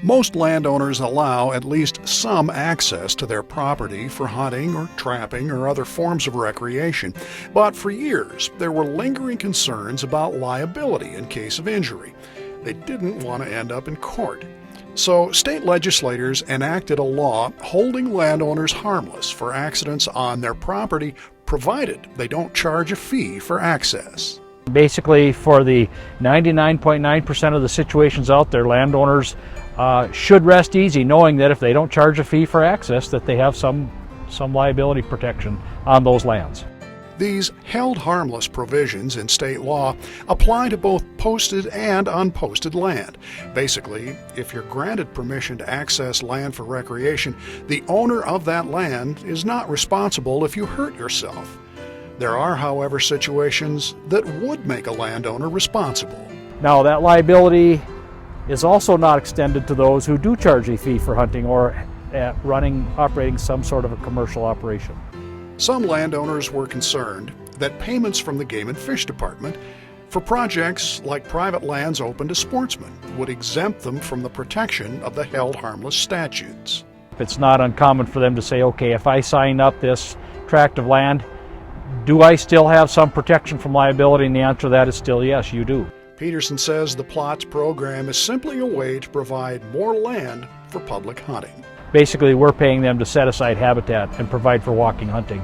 Most landowners allow at least some access to their property for hunting or trapping or other forms of recreation. But for years, there were lingering concerns about liability in case of injury. They didn't want to end up in court. So state legislators enacted a law holding landowners harmless for accidents on their property, provided they don't charge a fee for access. Basically, for the 99.9% of the situations out there, landowners should rest easy knowing that if they don't charge a fee for access, that they have some liability protection on those lands. These held harmless provisions in state law apply to both posted and unposted land. Basically, if you're granted permission to access land for recreation, the owner of that land is not responsible if you hurt yourself. There are, however, situations that would make a landowner responsible. Now, that liability is also not extended to those who do charge a fee for hunting or operating some sort of a commercial operation. Some landowners were concerned that payments from the Game and Fish Department for projects like private lands open to sportsmen would exempt them from the protection of the held harmless statutes. It's not uncommon for them to say, okay, if I sign up this tract of land, do I still have some protection from liability? And the answer to that is still yes, you do. Peterson says the PLOTS program is simply a way to provide more land for public hunting. Basically, we're paying them to set aside habitat and provide for walking hunting.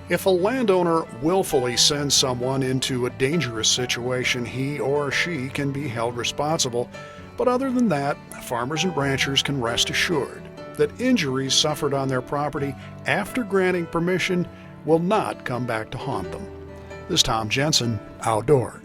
If a landowner willfully sends someone into a dangerous situation, he or she can be held responsible. But other than that, farmers and ranchers can rest assured that injuries suffered on their property after granting permission will not come back to haunt them. This is Tom Jensen, Outdoors.